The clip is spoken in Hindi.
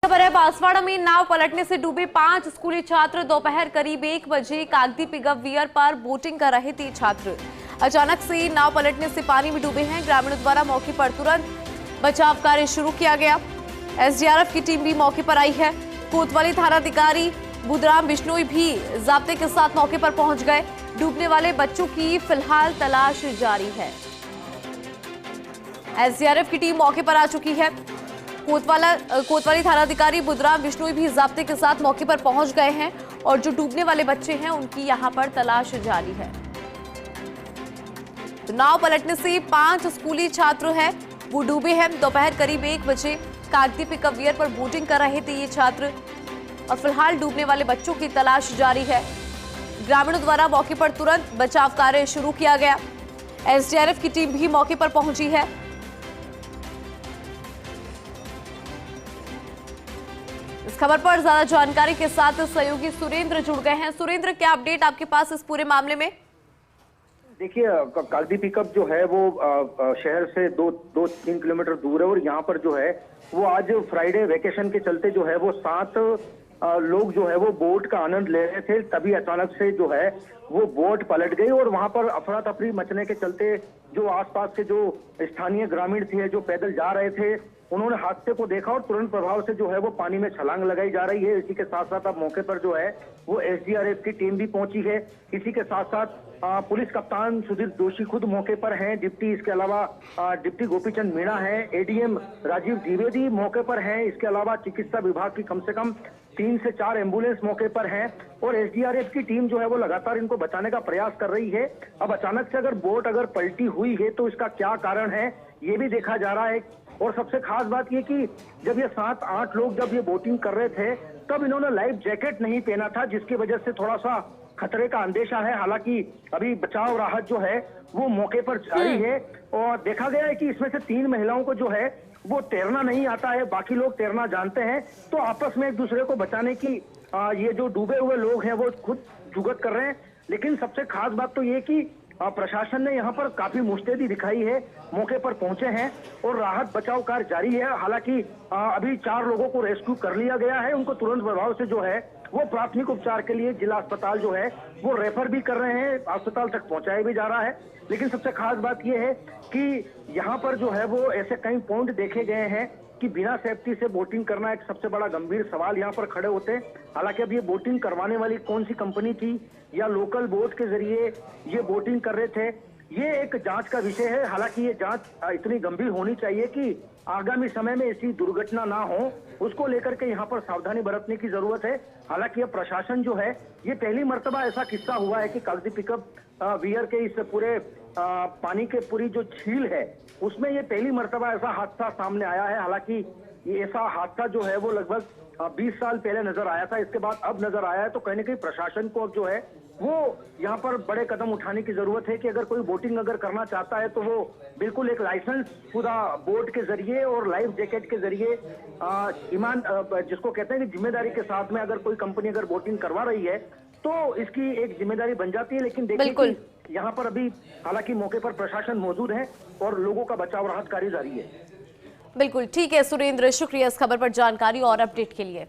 खबर है, बांसवाड़ा में नाव पलटने से डूबे 5 स्कूली छात्र। दोपहर करीब 1 बजे कागदी पिकअप वियर पर बोटिंग कर रहे थे छात्र। अचानक से नाव पलटने से पानी में डूबे हैं। ग्रामीणों द्वारा मौके पर तुरंत बचाव कार्य शुरू किया गया। एसडीआरएफ की टीम भी मौके पर आई है। कोतवाली थानाधिकारी बुधराम बिश्नोई भी जाब्ते के साथ मौके पर पहुंच गए। डूबने वाले बच्चों की फिलहाल तलाश जारी है। एसडीआरएफ की टीम मौके पर आ चुकी है। कोतवाली थानाधिकारी बुधराम बिश्नोई भी जाब्ते के साथ मौके पर पहुंच गए हैं और जो डूबने वाले बच्चे हैं उनकी यहां पर तलाश जारी है। तो नाव पलटने से 5 स्कूली छात्र हैं, वो डूबे हैं। दोपहर करीब 1 बजे कागदी पिकअप वियर पर बोटिंग कर रहे थे ये छात्र और फिलहाल डूबने वाले बच्चों की तलाश जारी है। ग्रामीणों द्वारा मौके पर तुरंत बचाव कार्य शुरू किया गया। एसडीआरएफ की टीम भी मौके पर पहुंची है। इस खबर पर ज्यादा जानकारी के साथ सहयोगी सुरेंद्र जुड़ गए हैं। सुरेंद्र, क्या अपडेट आपके पास इस पूरे मामले में? देखिए, कागदी पिकअप जो है वो शहर से 2-3 किलोमीटर दूर है और यहाँ पर जो है वो आज फ्राइडे वेकेशन के चलते जो है वो 7 लोग जो है वो बोट का आनंद ले रहे थे। तभी अचानक से जो है वो बोट पलट गई और वहां पर अफरा तफरी मचने के चलते जो आसपास के जो स्थानीय ग्रामीण थे जो पैदल जा रहे थे, उन्होंने हादसे को देखा और तुरंत प्रभाव से जो है वो पानी में छलांग लगाई जा रही है। इसी के साथ साथ अब मौके पर जो है वो एसडीआरएफ की टीम भी पहुंची है। इसी के साथ साथ पुलिस कप्तान सुधीर जोशी खुद मौके पर हैं। डिप्टी, इसके अलावा डिप्टी गोपीचंद मीणा है, एडीएम राजीव द्विवेदी मौके पर हैं। इसके अलावा चिकित्सा विभाग की कम से कम 3 से 4 एम्बुलेंस मौके पर हैं और एसडीआरएफ की टीम जो है वो लगातार इनको बचाने का प्रयास कर रही है। अब अचानक से अगर बोट पलटी हुई है तो इसका क्या कारण है ये भी देखा जा रहा है। और सबसे खास बात ये कि जब ये 7-8 लोग जब ये बोटिंग कर रहे थे तब इन्होंने लाइफ जैकेट नहीं पहना था, जिसकी वजह से थोड़ा सा खतरे का अंदेशा है। हालांकि अभी बचाव राहत जो है वो मौके पर जारी है और देखा गया है कि इसमें से 3 महिलाओं को जो है वो तैरना नहीं आता है, बाकी लोग तैरना जानते हैं। तो आपस में एक दूसरे को बचाने की ये जो डूबे हुए लोग हैं वो खुद जुगत कर रहे हैं। लेकिन सबसे खास बात तो ये कि प्रशासन ने यहाँ पर काफी मुस्तैदी दिखाई है, मौके पर पहुंचे हैं और राहत बचाव कार्य जारी है। हालांकि अभी 4 लोगों को रेस्क्यू कर लिया गया है। उनको तुरंत प्रभाव से जो है वो प्राथमिक उपचार के लिए जिला अस्पताल जो है वो रेफर भी कर रहे हैं, अस्पताल तक पहुंचाया भी जा रहा है। लेकिन सबसे खास बात यह है कि यहाँ पर जो है वो ऐसे कई पॉइंट देखे गए हैं कि बिना सेफ्टी से बोटिंग करना एक सबसे बड़ा गंभीर सवाल यहाँ पर खड़े होते हैं। हालांकि अब ये बोटिंग करवाने वाली कौन सी कंपनी थी या लोकल बोट के जरिए ये बोटिंग कर रहे थे, ये एक जांच का विषय है। हालांकि ये जांच इतनी गंभीर होनी चाहिए कि आगामी समय में ऐसी दुर्घटना ना हो, उसको लेकर के यहाँ पर सावधानी बरतने की जरूरत है। हालांकि अब प्रशासन जो है ये पहली मर्तबा ऐसा किस्सा हुआ है कि कागजी पिकअप वियर के इस पूरे पानी के पूरी जो झील है उसमें ये पहली मर्तबा ऐसा हादसा सामने आया है। हालांकि ये ऐसा हादसा जो है वो लगभग 20 साल पहले नजर आया था, इसके बाद अब नजर आया है। तो कहीं ना कहीं प्रशासन को अब जो है वो यहाँ पर बड़े कदम उठाने की जरूरत है कि अगर कोई बोटिंग करना चाहता है तो वो बिल्कुल एक लाइसेंस शुदा बोट के जरिए और लाइफ जैकेट के जरिए ईमान जिसको कहते हैं कि जिम्मेदारी के साथ में अगर कोई कंपनी बोटिंग करवा रही है तो इसकी एक जिम्मेदारी बन जाती है। लेकिन देखिए यहाँ पर अभी हालांकि मौके पर प्रशासन मौजूद है और लोगों का बचाव राहत कार्य जारी है। बिल्कुल ठीक है सुरेंद्र, शुक्रिया इस खबर पर जानकारी और अपडेट के लिए।